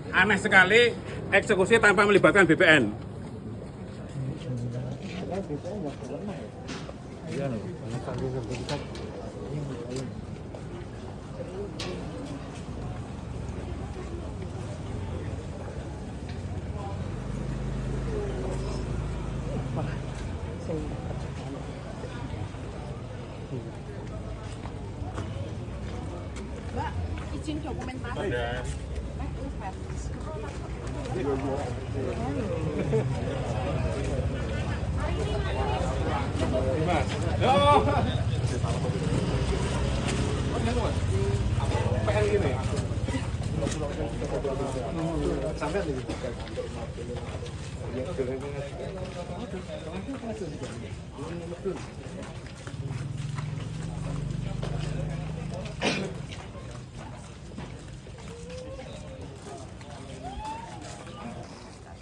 Aneh sekali eksekusi tanpa melibatkan BPN. Mbak, izin dokumentasi.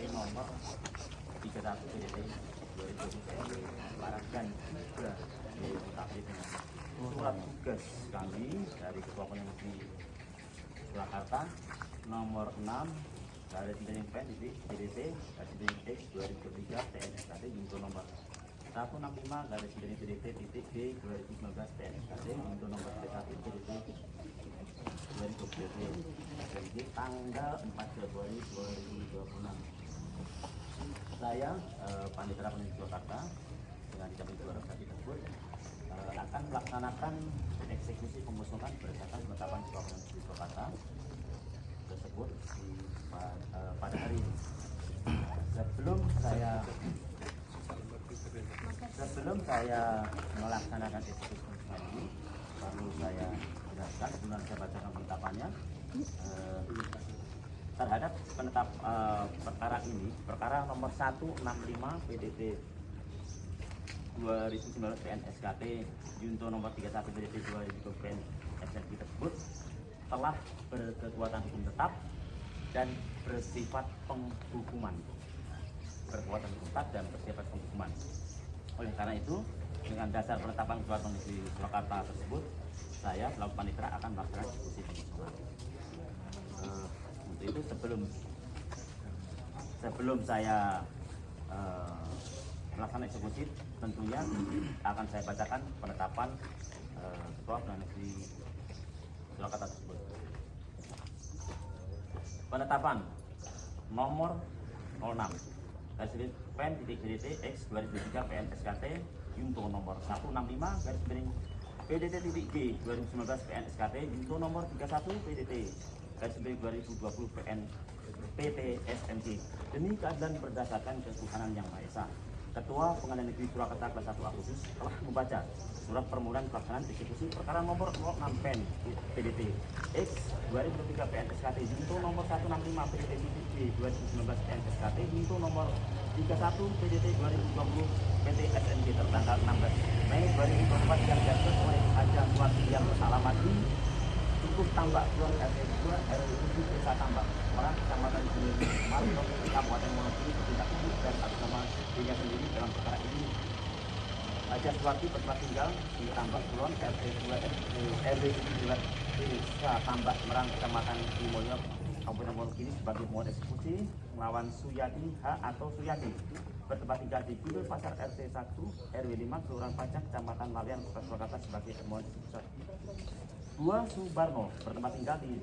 Nomor 31 PDT 2020 Paragan juga dilengkapi dengan surat tugas kami dari Ketua Peneliti Surakarta nomor 6 garis miring pen titik PDT garis miring X 2023 TNSKT junto nomor 165 garis miring PDT titik D 2019 TNSKT junto nomor 31 PDT 2020 tanggal 4 Februari 2026. Saya Panitera Peneliti Surakarta dengan didampingi keluarga tersebut akan melaksanakan eksekusi pemusnahan berdasarkan penetapan Ketua Peneliti Surakarta tersebut pada hari ini. Sebelum saya melaksanakan eksekusi pemusnahan ini, perlu saya jelaskan sebelum saya bacakan penetapannya. Terhadap penetap perkara ini, perkara nomor 165 PDT 2019 PNSKT junto nomor 31 PDT 2020 PNSKT tersebut telah berkekuatan hukum tetap dan bersifat penghukuman. Berkekuatan hukum tetap dan bersifat penghukuman. Oleh karena itu, dengan dasar penetapan Ketua Peneliti Surakarta tersebut, saya selaku panitera akan melaksanakan eksekusi pemusnahan. Untuk itu sebelum saya melaksanakan eksekusi, tentunya akan saya bacakan penetapan Ketua Peneliti Surakarta tersebut. Penetapan nomor 06 garis miring pen titik DDT X 2023 PNSKT junto nomor 165 garis miring PDT titik G 2019 PNSKT junto nomor 31 PDT garis miring 2020 PN PT SMG demi keadilan berdasarkan ketuhanan yang Maha Esa. Ketua Pengadilan Negeri Surakarta kelas 1 Agustus telah membaca surat permohonan pelaksanaan eksekusi perkara nomor 06 PEN PDT X 2023 PNSKT junto nomor 165 PDT G 2019 PNSKT junto nomor 31 PDT 2020 PT SMG tertanggal 16 Mei 2024 yang diatur oleh Haja Suwati yang beralamat di Cukup Tambak Kulon RT 2 RW 7 Desa Tambak Merah Kecamatan Gunung Marino Kabupaten Wonogiri bertindak lanjut dan atas nama dirinya sendiri dalam perkara ini. Haja Suwati bertempat tinggal di Tambak Kulon RT 2 RW 7 Desa Tambak Merah Kecamatan Timolyo Kabupaten Wonogiri sebagai mohon eksekusi melawan Suyati H atau Suyati bertempat tinggal di Gudul Pasar RT 1 RW 5 Kelurahan Pacak Kecamatan Lawean Kota Surakarta sebagai mohon eksekusi. 2 Subarno bertempat tinggal di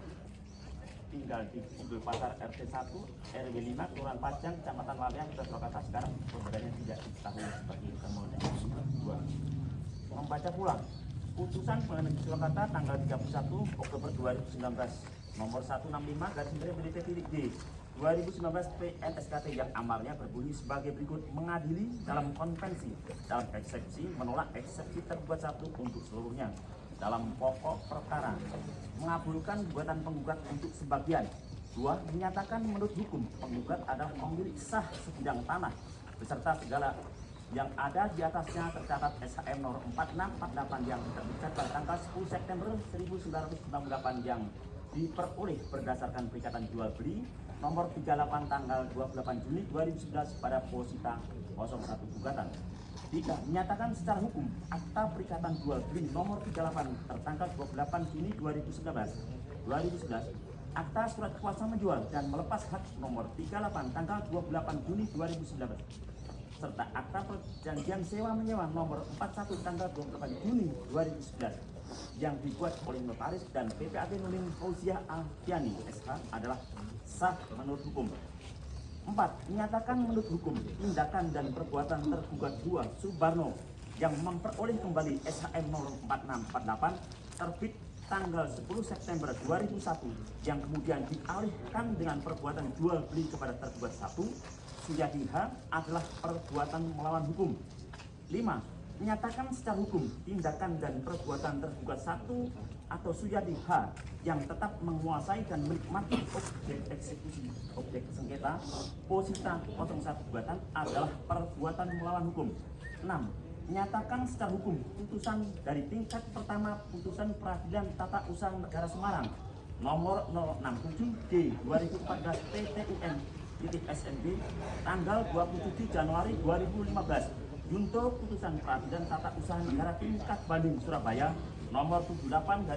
Gudul Pasar RT 1 RW 5 Kelurahan Pacang Kecamatan Lawean Kota Surakarta sekarang perbedaannya tidak diketahui sebagai termohon eksekusi. 2 membaca pula putusan Pengadilan Negeri Surakarta tanggal 31 Oktober 2019 nomor 165 garis miring PDT titik D 2019 PNSKT yang amarnya berbunyi sebagai berikut: mengadili dalam konvensi dalam eksekusi menolak eksekusi tergugat 1 untuk seluruhnya dalam pokok perkara, mengabulkan gugatan penggugat untuk sebagian. 2 menyatakan menurut hukum penggugat adalah pemilik sah sebidang tanah beserta segala yang ada di atasnya tercatat SHM nomor 4648 yang terbit pada tanggal 10 September 1998 yang diperoleh berdasarkan perikatan jual beli nomor 38 tanggal 28 Juni 2011 pada posita 01 gugatan. 3 menyatakan secara hukum akta perikatan jual beli nomor 38 tertanggal 28 Juni 2011 akta surat kuasa menjual dan melepas hak nomor 38 tanggal 28 Juni 2019 serta akta perjanjian sewa menyewa nomor 41 tanggal 28 Juni 2011 yang dibuat oleh notaris dan PPAT Nulin Fauziah Alfiani SH adalah sah menurut hukum. 4. Menyatakan menurut hukum tindakan dan perbuatan tergugat 2 Subarno yang memperoleh kembali SHM nomor 4648 terbit tanggal 10 September 2001 yang kemudian dialihkan dengan perbuatan jual beli kepada tergugat 1 Suyadi H adalah perbuatan melawan hukum. 5. Menyatakan secara hukum tindakan dan perbuatan tergugat 1 atau Suyadi H yang tetap menguasai dan menikmati objek eksekusi objek sengketa posita 01 gugatan adalah perbuatan melawan hukum. 6. Menyatakan secara hukum putusan dari tingkat pertama putusan Peradilan Tata Usaha Negara Semarang nomor 067 D 2014 PT-UN-SNB tanggal 27 Januari 2015 junto putusan Peradilan Tata Usaha Negara Tingkat Banding Surabaya nomor 78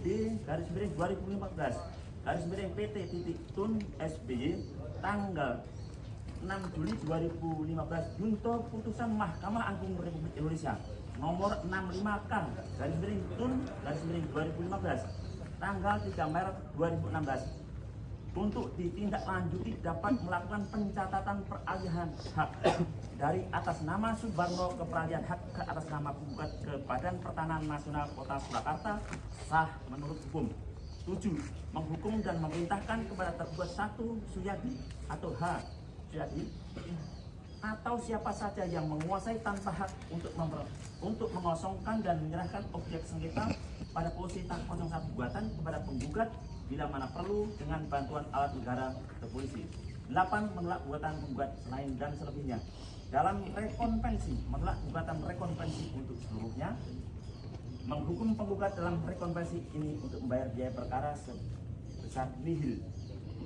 D 2015 PT-Tun SBY tanggal 6 Juli 2015 junto putusan Mahkamah Agung Republik Indonesia nomor 65K Tun 2015 tanggal 3 Maret 2016 untuk ditindaklanjuti dapat melakukan pencatatan peralihan hak dari atas nama Subarno ke peralihan hak ke atas nama penggugat ke Badan Pertanahan Nasional Kota Surakarta sah menurut hukum. 7. Menghukum dan memerintahkan kepada tergugat 1 Suyadi atau H Suyadi atau siapa saja yang menguasai tanpa hak untuk mengosongkan dan menyerahkan objek sengketa pada posisi 01 gugatan kepada penggugat bila mana perlu dengan bantuan alat negara ke polisi. 8. Menolak gugatan penggugat lain dan selebihnya dalam rekonvensi, menolak gugatan rekonvensi untuk seluruhnya, menghukum penggugat dalam rekonvensi ini untuk membayar biaya perkara sebesar nihil.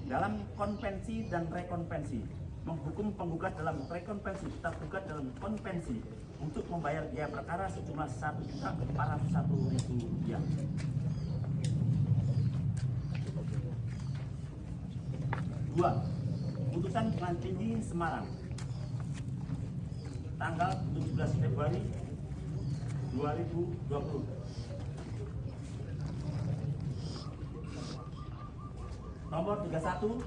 Dalam konvensi dan rekonvensi menghukum penggugat dalam rekonvensi tergugat dalam konvensi untuk membayar biaya perkara sejumlah Rp1.401.000. 2. Putusan Pengadilan Tinggi Semarang tanggal 17 Februari 2020 nomor 31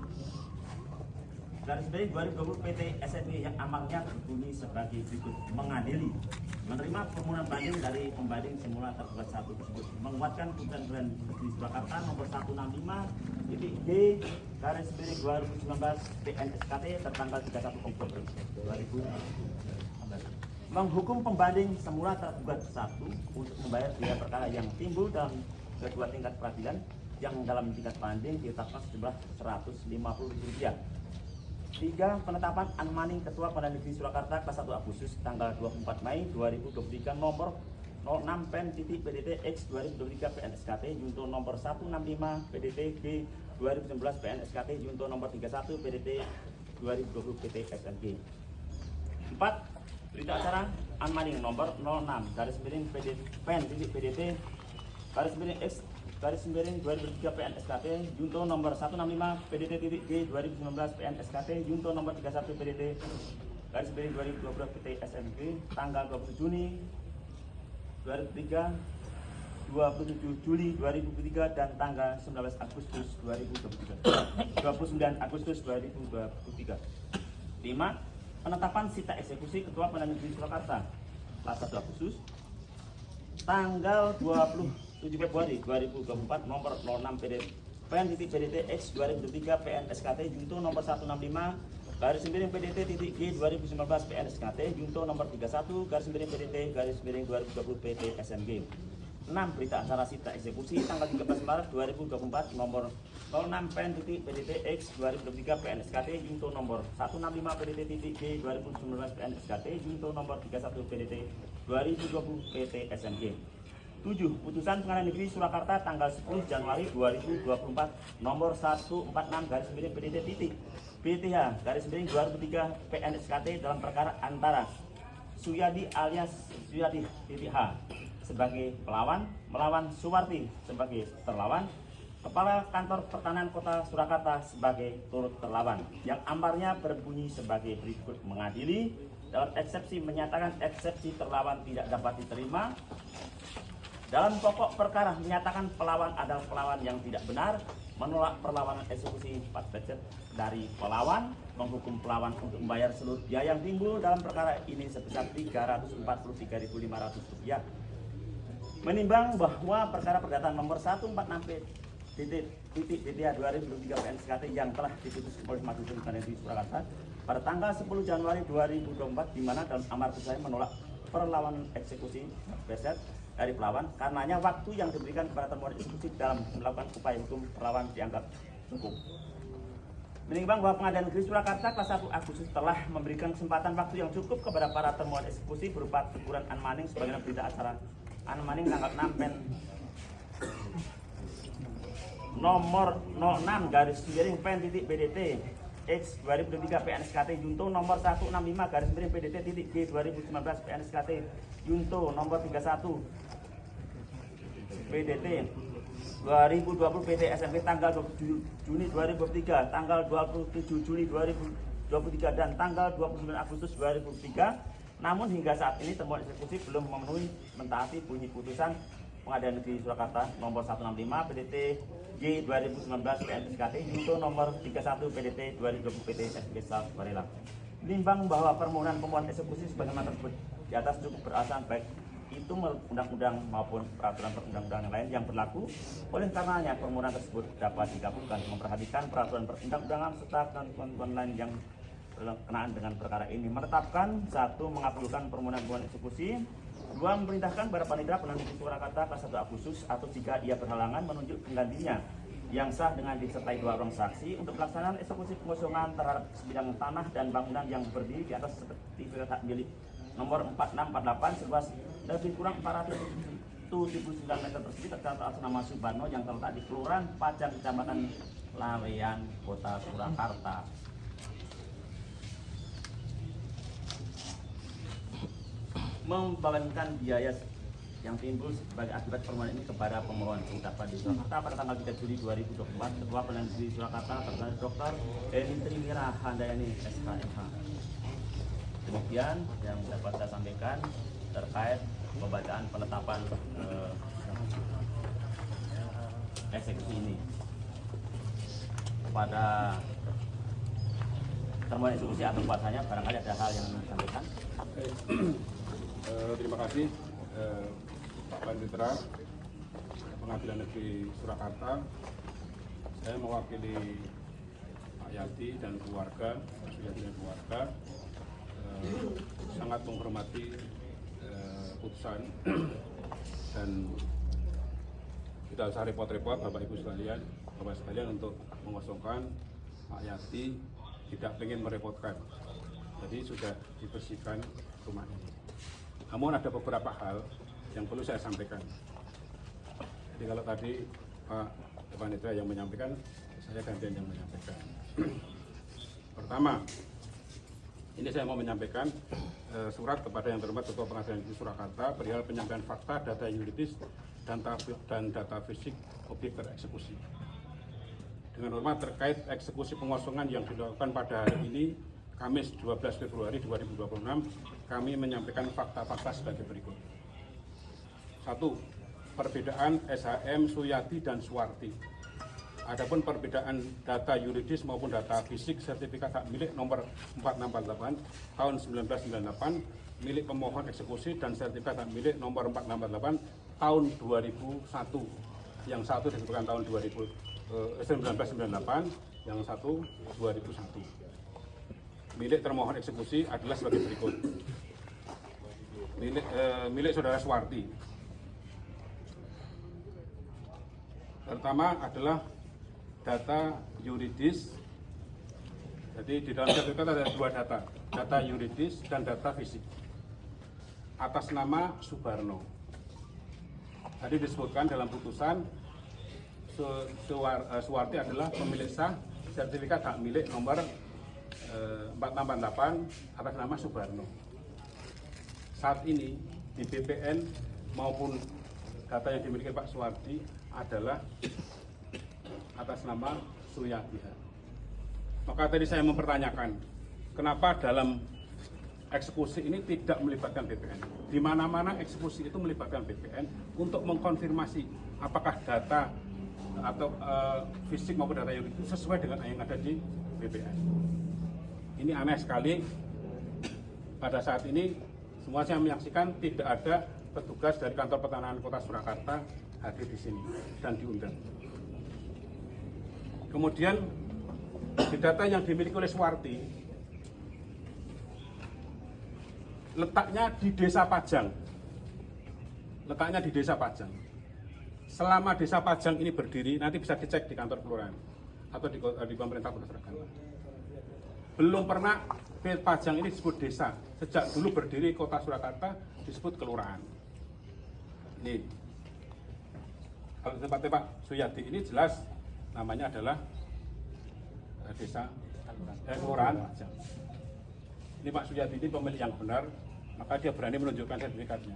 garis miring 2020 PT SNB yang amalnya berbunyi sebagai berikut: mengadili menerima permohonan banding dari pembanding semula tergugat 1 tersebut, menguatkan putusan Pengadilan Negeri Surakarta nomor 165.D garis miring 2019 PN/SKT tertanggal 31 Oktober 2016, menghukum pembanding semula tergugat 1 untuk membayar biaya perkara yang timbul dalam kedua tingkat peradilan yang dalam tingkat banding ditetapkan sejumlah Rp150.000. 3. Penetapan Anmaning Ketua Pengadilan Negeri Surakarta kelas 1 Agustus tanggal 24 Mei 2023 nomor 06 PN-PDT X 2023 PN/SKT junto nomor 165 PDT G 2019 PN/SKT junto nomor 31 PDT 2020 PT SNG. 4. Berita acara Anmaning nomor 06 garis miring PN-PDT garis miring X garis miring 2003 PN/SKT junto nomor 165 PDT-G 2019 PN/SKT junto nomor 31 PDT garis miring 2020 PT SNG tanggal 27 Juni 2003, 27 Juli 2023 dan tanggal 19 Agustus 2023. 29 Agustus 2023. 5. Penetapan sita eksekusi Ketua Pengadilan Negeri Surakarta kelas 1 Agustus tanggal 27 Februari 2024 nomor 06 PN-PDT X 2023 PN/SKT junto nomor 165 garis miring PDT-G 2019 PN/SKT junto nomor 31 garis miring PDT garis miring 2020 PT SNG. 6. Berita acara sita eksekusi tanggal 13 Maret 2024 nomor 06 PN-PDT X 2023 PN/SKT junto nomor 165 PDT-G 2019 PN/SKT junto nomor 31 PDT 2020 PT SNG. 7. Putusan Pengadilan Negeri Surakarta tanggal 10 Januari 2024 nomor 146 garis miring PDT BTH garis miring 2003 PN/SKT dalam perkara antara Suyadi alias Suyadi H sebagai pelawan melawan Suwarti sebagai terlawan Kepala Kantor Pertanahan Kota Surakarta sebagai turut terlawan, yang amparnya berbunyi sebagai berikut: mengadili dalam eksepsi menyatakan eksepsi terlawan tidak dapat diterima. Dalam pokok perkara menyatakan pelawan adalah pelawan yang tidak benar, menolak perlawanan eksekusi 4 budget dari pelawan, menghukum pelawan untuk membayar seluruh biaya yang timbul dalam perkara ini sebesar Rp343.500. Menimbang bahwa perkara perdata nomor 146P/DTA 2023 PN-SKT yang telah diputus oleh Majelis Pengadilan Negeri Surakarta pada tanggal 10 Januari 2024, di mana dalam amar putusannya menolak perlawanan eksekusi beset dari pelawan, karenanya waktu yang diberikan kepada termohon eksekusi dalam melakukan upaya hukum perlawan dianggap cukup. Menimbang bahwa Pengadilan Negeri Surakarta kelas 1 Agustus telah memberikan kesempatan waktu yang cukup kepada para termohon eksekusi berupa teguran Anmaning sebagaimana berita acara Anmaning tanggal 6 pen nomor 06/pen.BDT X 2023 PN-SKT Junto nomor 165/PDT.G 2019 PN-SKT Junto nomor 31 PDT 2020 PT SMP tanggal 27 Juni 2023, tanggal 27 Juni 2023 dan tanggal 29 Agustus 2023. Namun hingga saat ini termohon eksekusi belum memenuhi mentaati bunyi putusan Pengadilan Negeri Surakarta nomor 165 PDT G 2019 PN-SKT Junto nomor 31 PDT 2020 PT SPK Sukarela. Menimbang bahwa permohonan pemohon eksekusi sebagaimana tersebut di atas cukup beralasan baik itu undang-undang maupun peraturan perundang-undangan yang lain yang berlaku, oleh karenanya permohonan tersebut dapat dikabulkan memperhatikan peraturan perundang-undangan serta ketentuan lain yang berkenaan dengan perkara ini. Menetapkan: 1. Mengabulkan permohonan eksekusi. 2. Memerintahkan kepada Panitia Pengadilan Negeri Surakarta kelas 1 Agustus atau jika ia berhalangan menunjuk penggantinya yang sah dengan disertai 2 orang saksi untuk pelaksanaan eksekusi pengosongan terhadap sebidang tanah dan bangunan yang berdiri di atas sertifikat hak milik nomor 4648 seluas lebih kurang 479 meter persegi tercatat atas nama Subarno yang terletak di Kelurahan Pajang, Kecamatan Laweyan, Kota Surakarta. Membebankan biaya yang timbul sebagai akibat permohonan ini kepada pemohon. Ditetapkan di Surakarta pada tanggal 3 Juli 2024, Ketua Pengadilan Negeri Surakarta terkait Dr. Eni Trimira Handayani SKMH. Demikian yang dapat saya sampaikan terkait pembacaan penetapan eksekusi ini. Kepada termohon eksekusi atau kuasanya barangkali ada hal yang ingin disampaikan. Terima kasih Pak Panitra Pengadilan Negeri Surakarta. Saya mewakili Pak Yati dan keluarga, Pak Suyati dan keluarga, sangat menghormati putusan dan tidak usah repot-repot Bapak Ibu sekalian, Bapak sekalian untuk mengosongkan. Pak Yati tidak ingin merepotkan, jadi sudah dibersihkan rumah ini. Namun ada beberapa hal yang perlu saya sampaikan. Jadi kalau tadi Pak Panitra yang menyampaikan, saya gantian yang menyampaikan. Pertama, ini saya mau menyampaikan surat kepada yang terhormat Ketua Pengadilan Negeri Surakarta perihal penyampaian fakta, data yuridis, dan data fisik objek tereksekusi. Dengan hormat terkait eksekusi pengosongan yang dilakukan pada hari ini, Kamis 12 Februari 2026, kami menyampaikan fakta-fakta sebagai berikut. 1. Perbedaan SHM, Suyati, dan Suwarti. Adapun perbedaan data yuridis maupun data fisik sertifikat hak milik nomor 4648 tahun 1998 milik pemohon eksekusi dan sertifikat hak milik nomor 468 tahun 2001. Yang satu disebutkan tahun 1998, yang satu 2001. Milik termohon eksekusi adalah sebagai berikut. Milik saudara Suwarti. Pertama adalah data yuridis. Jadi di dalam sertifikat ada 2 data, data yuridis dan data fisik. Atas nama Subarno. Tadi disebutkan dalam putusan Suwarti adalah pemilik sah sertifikat hak milik nomor 4648 atas nama Subarno. Saat ini di BPN maupun data yang dimiliki Pak Suwarti adalah atas nama Suyati. Maka tadi saya mempertanyakan, kenapa dalam eksekusi ini tidak melibatkan BPN? Di mana-mana eksekusi itu melibatkan BPN untuk mengkonfirmasi apakah data atau fisik maupun data yang itu sesuai dengan yang ada di BPN. Ini aneh sekali. Pada saat ini semua saya menyaksikan tidak ada petugas dari kantor pertanahan Kota Surakarta hadir di sini dan diundang. Kemudian di data yang dimiliki oleh Suwarti, letaknya di Desa Pajang. Letaknya di Desa Pajang. Selama Desa Pajang ini berdiri, nanti bisa dicek di kantor kelurahan atau di pemerintah Kota Surakarta. Belum pernah Pajang ini disebut desa. Sejak dulu berdiri Kota Surakarta disebut kelurahan. Ini kalau tempatnya Pak Suyati ini jelas namanya adalah desa kelurahan Pajang. Ini Pak Suyati ini pemilik yang benar, maka dia berani menunjukkan sertifikatnya.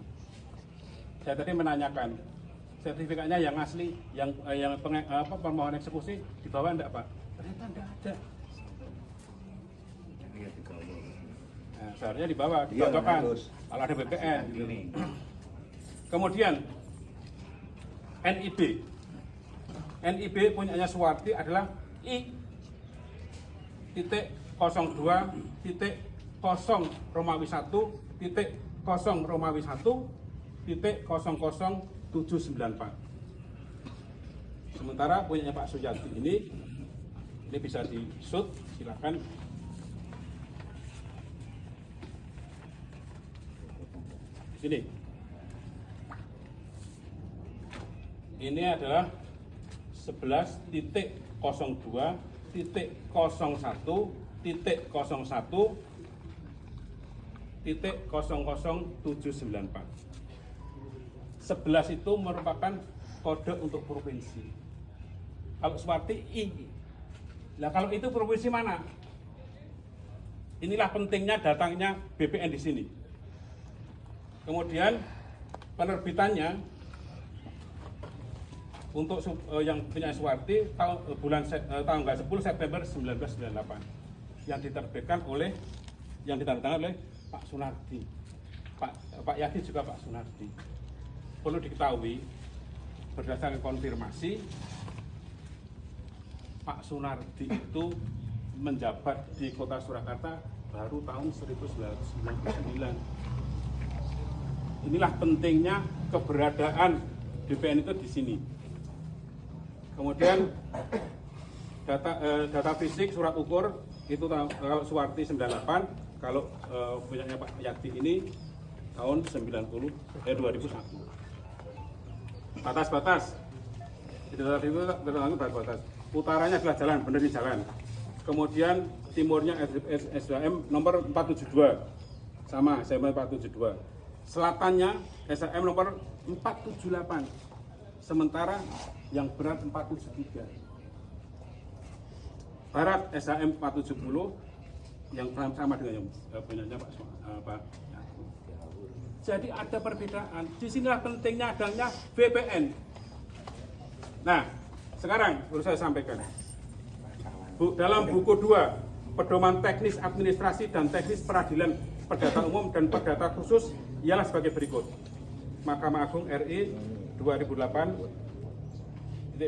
Saya tadi menanyakan sertifikatnya yang asli, yang permohonan eksekusi dibawa enggak Pak? Ternyata enggak ada. Nah, seharusnya dibawa, dibawakan. Kalau ada BPN. Gitu. Kemudian NIB punyanya Suwarti adalah I.02.0 Romawi 1.0 Romawi 1.00794. Sementara punyanya Pak Suyati ini bisa di-shoot, silakan. Sini. Ini adalah 11.02.01.00794. 11 itu merupakan kode untuk provinsi. Kalau Suwarti I. Nah kalau itu provinsi mana? Inilah pentingnya datangnya BPN di sini. Kemudian penerbitannya untuk yang punya Suwarti tanggal 10 September 1998 yang diterbitkan oleh yang ditandatangani oleh Pak Sunardi. Pak Yadi juga Pak Sunardi. Perlu diketahui berdasarkan konfirmasi Pak Sunardi itu menjabat di Kota Surakarta baru tahun 1999. Inilah pentingnya keberadaan BPN itu di sini. Kemudian data fisik surat ukur itu kalau Suwarti 98, kalau punyanya Pak Yadi ini tahun 2001. Batas-batas. Di data itu tertentu batas-batas. Utaranya adalah jalan, benar di jalan. Kemudian timurnya SDM nomor 472. Sama, SDM 472. Selatannya SDM nomor 478. Sementara yang berat 473. Barat SDM 470 yang sama dengan yang punyanya Pak. Jadi ada perbedaan. Disinilah pentingnya adanya BPN. Nah, sekarang perlu saya sampaikan. Dalam buku 2, Pedoman Teknis Administrasi dan Teknis Peradilan Perdata Umum dan Perdata Khusus ialah sebagai berikut. Mahkamah Agung RI 2008-2/104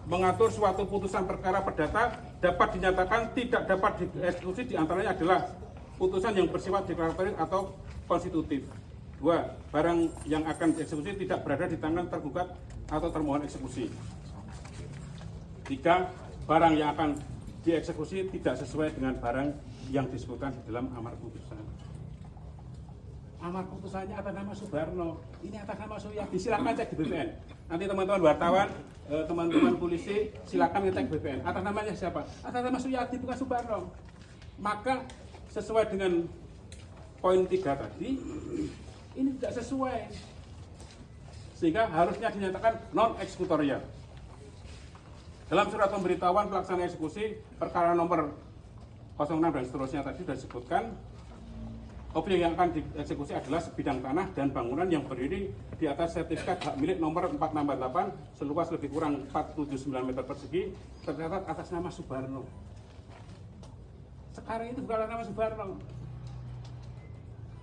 mengatur suatu putusan perkara perdata dapat dinyatakan tidak dapat dieksekusi, diantaranya adalah putusan yang bersifat deklaratorik atau konstitutif. 2. Barang yang akan dieksekusi tidak berada di tangan tergugat atau termohon eksekusi. 3. Barang yang akan dieksekusi tidak sesuai dengan barang yang disebutkan di dalam amar putusan. Amar putusannya atas nama Subarno, ini atas nama Suyati. Silakan cek di BPN. Nanti teman-teman wartawan, teman-teman polisi, silakan ngecek BPN. Atas namanya siapa? Atas nama Suyati, bukan Subarno. Maka sesuai dengan poin 3 tadi, ini tidak sesuai. Sehingga harusnya dinyatakan non-eksekutorial. Dalam surat pemberitahuan pelaksanaan eksekusi perkara nomor 06 dan seterusnya tadi sudah disebutkan objek yang akan dieksekusi adalah sebidang tanah dan bangunan yang berdiri di atas sertifikat hak milik nomor 468 seluas lebih kurang 479 meter persegi tercatat atas nama Subarno. Sekarang itu bukan atas nama Subarno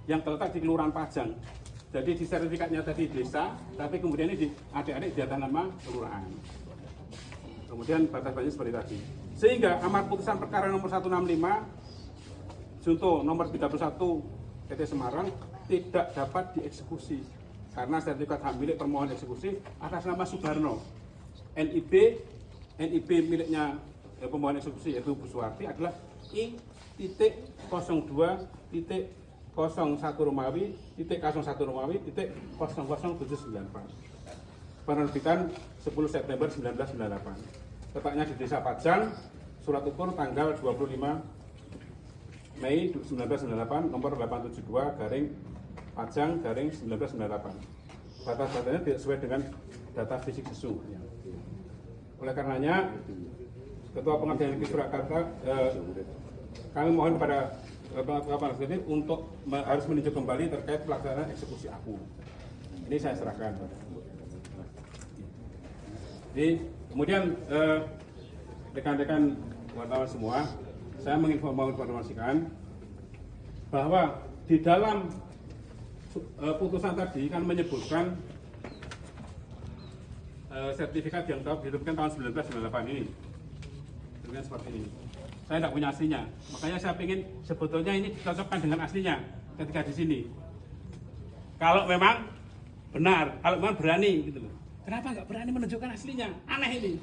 yang terletak di Kelurahan Pajang. Jadi di sertifikatnya tadi desa, tapi kemudian ini adik-adik di atas nama kelurahan. Kemudian batas-batasnya seperti tadi. Sehingga amar putusan perkara nomor 165 junto nomor 31 PT Semarang tidak dapat dieksekusi karena sertifikat hak milik permohonan eksekusi atas nama Subarno. NIB miliknya pemohon eksekusi yaitu Bu Suwarti adalah I.02.01 Romawi .01 Romawi .00794. Penerbitan 10 September 1998. Letaknya di Desa Pajang, surat ukur tanggal 25 Mei 1998, nomor 872 garing Pajang garing 1998. Batas-batasnya tidak sesuai dengan data fisik sesungguhnya. Oleh karenanya, Ketua Pengadilan Negeri Surakarta, kami mohon kepada Bapak Presiden untuk harus meninjau kembali terkait pelaksanaan eksekusi aku. Ini saya serahkan. Jadi, kemudian rekan-rekan wartawan semua, saya menginformasikan bahwa di dalam putusan tadi kan menyebutkan sertifikat yang diterbitkan tahun 1998 ini, dengan seperti ini. Saya tidak punya aslinya, makanya saya ingin sebetulnya ini dicocokkan dengan aslinya ketika di sini. Kalau memang benar, kalau memang berani gitu loh. Kenapa nggak berani menunjukkan aslinya? Aneh ini,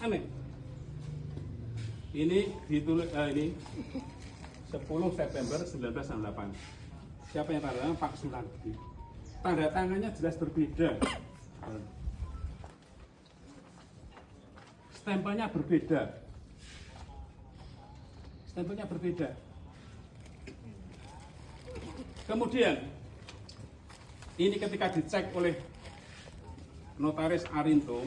aneh. Ini ditulis ini 10 September 1998. Siapa yang tanda tangan? Pak Sulardi. Tanda tangannya jelas berbeda. Stempelnya berbeda. Stempelnya berbeda. Kemudian ini ketika dicek oleh Notaris Arinto,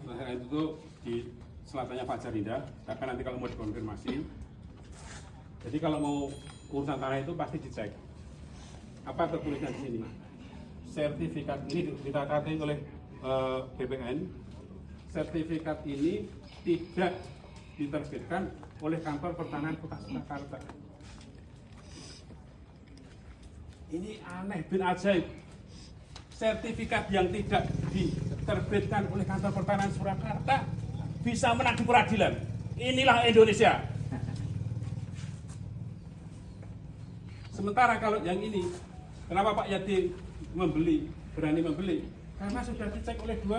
Notaris itu di selatannya Fajar Indah, bahkan nanti kalau mau dikonfirmasi. Jadi kalau mau urusan tanah itu pasti dicek. Apa tertulisnya di sini? Sertifikat ini dikatakan oleh BPN. Sertifikat ini tidak diterbitkan oleh Kantor Pertanahan Kota Surakarta. Ini aneh bin ajaib. Sertifikat yang tidak diterbitkan oleh Kantor Pertanahan Surakarta bisa menang di peradilan. Inilah Indonesia. Sementara kalau yang ini, kenapa Pak Yadi berani membeli? Karena sudah dicek oleh 2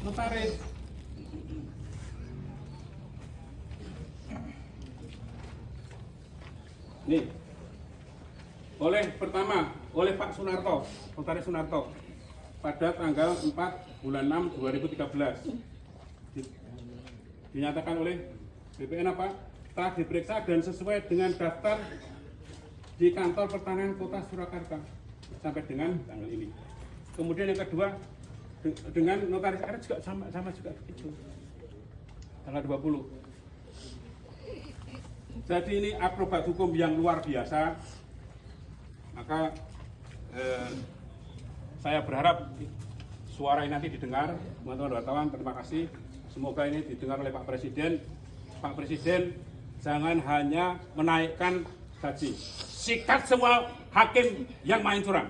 notaris. Nih, oleh Pak Sunarto, Notaris Sunarto, pada tanggal 4 bulan 6 2013, dinyatakan oleh BPN apa? Telah diperiksa dan sesuai dengan daftar di Kantor Pertanahan Kota Surakarta sampai dengan tanggal ini. Kemudian yang kedua dengan Notaris RS juga sama juga begitu, tanggal 20. Jadi ini akrobat hukum yang luar biasa. Maka saya berharap suara ini nanti didengar, teman-teman wartawan. Terima kasih. Semoga ini didengar oleh Pak Presiden. Pak Presiden jangan hanya menaikkan gaji, sikat semua hakim yang main curang.